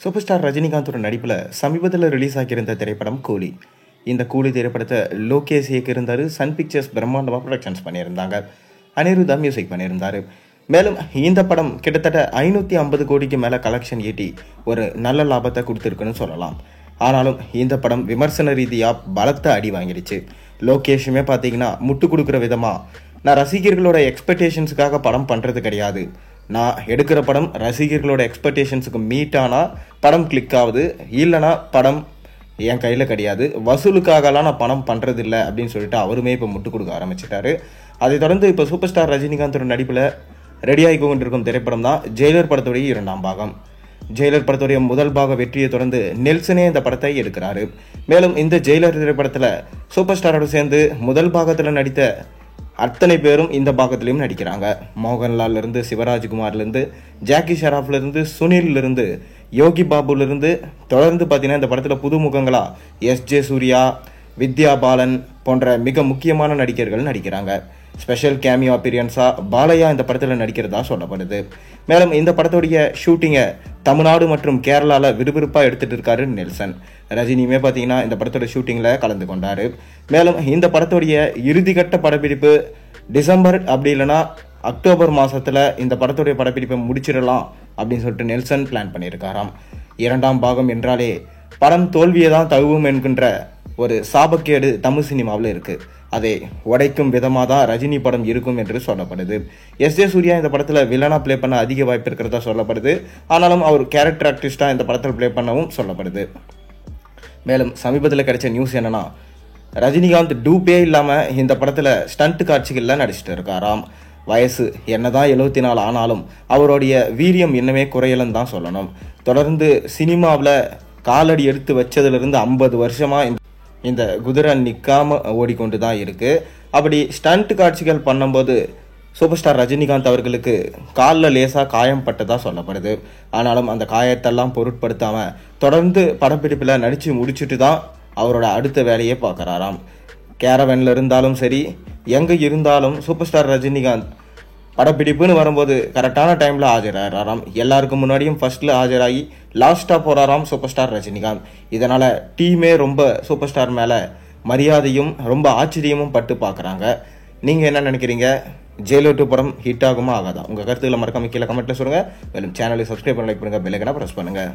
Super star ரஜினிகாந்தோட நடிப்பில் சமீபத்தில் release ஆகியிருந்த திரைப்படம் கூலி. இந்த கூலி திரைப்படத்தை லோகேஷ் இயக்கியிருந்தார். சன் பிக்சர்ஸ் பிரம்மாண்டமாக ப்ரொடக்ஷன்ஸ் பண்ணியிருந்தாங்க. அனிருத்தா மியூசிக் பண்ணியிருந்தார். மேலும் இந்த படம் கிட்டத்தட்ட 550 கோடிக்கு மேலே கலெக்ஷன் ஈட்டி ஒரு நல்ல லாபத்தை கொடுத்துருக்குன்னு சொல்லலாம். ஆனாலும் இந்த படம் விமர்சன ரீதியாக பலத்த அடி வாங்கிடுச்சு. லோகேஷுமே பார்த்தீங்கன்னா முட்டு கொடுக்குற விதமாக, நான் ரசிகர்களோட எக்ஸ்பெக்டேஷன்ஸுக்காக படம் பண்ணுறது கிடையாது, நான் எடுக்கிற படம் ரசிகர்களோட எக்ஸ்பெக்டேஷன்ஸுக்கு மீட் ஆனால் படம் கிளிக் ஆகுது, இல்லைனா படம் என் கையில் கிடையாது, வசூலுக்காகலாம் நான் படம் பண்ணுறதில்லை அப்படின்னு சொல்லிட்டு அவருமே இப்போ முட்டு கொடுக்க ஆரம்பிச்சிட்டாரு. அதை தொடர்ந்து இப்போ சூப்பர் ஸ்டார் ரஜினிகாந்தோட நடிப்பில் ரெடியாகி கொண்டிருக்கும் திரைப்படம் தான் ஜெயிலர் படத்துடைய 2ஆம் பாகம். ஜெயிலர் படத்துடைய முதல் பாக வெற்றியை தொடர்ந்து நெல்சனே இந்த படத்தை எடுக்கிறாரு. மேலும் இந்த ஜெயிலர் திரைப்படத்தில் சூப்பர் ஸ்டாரோடு சேர்ந்து முதல் பாகத்தில் நடித்த அத்தனை பேரும் இந்த பாகத்திலையும் நடிக்கிறாங்க. மோகன்லால்லேருந்து சிவராஜ்குமார்லேருந்து ஜாக்கி ஷெராஃப்லேருந்து சுனில்லேருந்து யோகி பாபுலேருந்து தொடர்ந்து பார்த்தீங்கன்னா இந்த படத்தில் புதுமுகங்களா எஸ்.ஜே. சூர்யா, வித்யா பாலன் போன்ற மிக முக்கியமான நடிகர்கள் நடிக்கிறாங்க. ஸ்பெஷல் கேமியோ அப்பியரன்ஸா பாலையா இந்த படத்தில் நடிக்கிறதா சொல்லப்படுது. மேலும் இந்த படத்துடைய ஷூட்டிங்கை தமிழ்நாடு மற்றும் கேரளாவில் விறுவிறுப்பாக எடுத்துகிட்டு இருக்காரு நெல்சன். ரஜினியுமே பார்த்தீங்கன்னா இந்த படத்தோட ஷூட்டிங்கில் கலந்து கொண்டார். மேலும் இந்த படத்துடைய இறுதிக்கட்ட படப்பிடிப்பு டிசம்பர் அப்படி இல்லைனா அக்டோபர் மாதத்தில் இந்த படத்துடைய படப்பிடிப்பை முடிச்சிடலாம் அப்படின்னு சொல்லிட்டு நெல்சன் பிளான் பண்ணியிருக்காராம். 2ஆம் பாகம் என்றாலே படம் தோல்வியை தான் தழுவும் என்கின்ற ஒரு சாபக்கேடு தமிழ் சினிமாவில் இருக்குது. அதை உடைக்கும் விதமாக தான் ரஜினி படம் இருக்கும் என்று சொல்லப்படுது. எஸ்.ஜே. சூர்யா இந்த படத்தில் வில்லனாக ப்ளே பண்ண அதிக வாய்ப்பு இருக்கிறதா சொல்லப்படுது. ஆனாலும் அவர் கேரக்டர் ஆர்டிஸ்டாக இந்த படத்தில் ப்ளே பண்ணவும் சொல்லப்படுது. மேலும் சமீபத்தில் கிடைச்ச நியூஸ் என்னன்னா, ரஜினிகாந்த் டூப்பே இல்லாமல் இந்த படத்தில் ஸ்டண்ட் காட்சிகளில் நடிச்சிட்டு இருக்காராம். வயசு என்னதான் 74 ஆனாலும் அவருடைய வீரியம் இன்னமே குறையலன்னு தான் சொல்லணும். தொடர்ந்து சினிமாவில் காலடி எடுத்து வச்சதுலேருந்து 50 வருஷமாக இந்த குதிரை நிற்காம ஓடிக்கொண்டு தான் இருக்குது. அப்படி ஸ்டண்ட் காட்சிகள் பண்ணும்போது சூப்பர் ஸ்டார் ரஜினிகாந்த் அவர்களுக்கு காலில் லேசாக காயம் பட்டதாக சொல்லப்படுது. ஆனாலும் அந்த காயத்தெல்லாம் பொருட்படுத்தாமல் தொடர்ந்து படப்பிடிப்பில் நடித்து முடிச்சுட்டு தான் அவரோட அடுத்த வேலையை பார்க்குறாராம். கேரவனில் இருந்தாலும் சரி, எங்கே இருந்தாலும் சூப்பர் ஸ்டார் ரஜினிகாந்த் படப்பிடிப்புன்னு வரும்போது கரெக்டான டைமில் ஆஜராகிறாராம். எல்லாருக்கும் முன்னாடியும் ஃபர்ஸ்ட்டில் ஆஜராகி லாஸ்ட்டாக போகிறாராம் சூப்பர் ஸ்டார் ரஜினிகாந்த். இதனால் டீமே ரொம்ப சூப்பர் ஸ்டார் மேலே மரியாதையும் ரொம்ப ஆச்சரியமும் பட்டு பார்க்குறாங்க. நீங்கள் என்ன நினைக்கிறீங்க? ஜெயிலர் 2 படம் ஹிட் ஆகுமா ஆகாதா? உங்கள் கருத்துக்களை மறக்காம கீழே கமெண்ட்டில் சொல்லுங்கள். மேலும் சேனலை சப்ஸ்கிரைப் பண்ணி லைக் பண்ணுங்கள், பெல் ஐகானை ப்ரெஸ் பண்ணுங்கள்.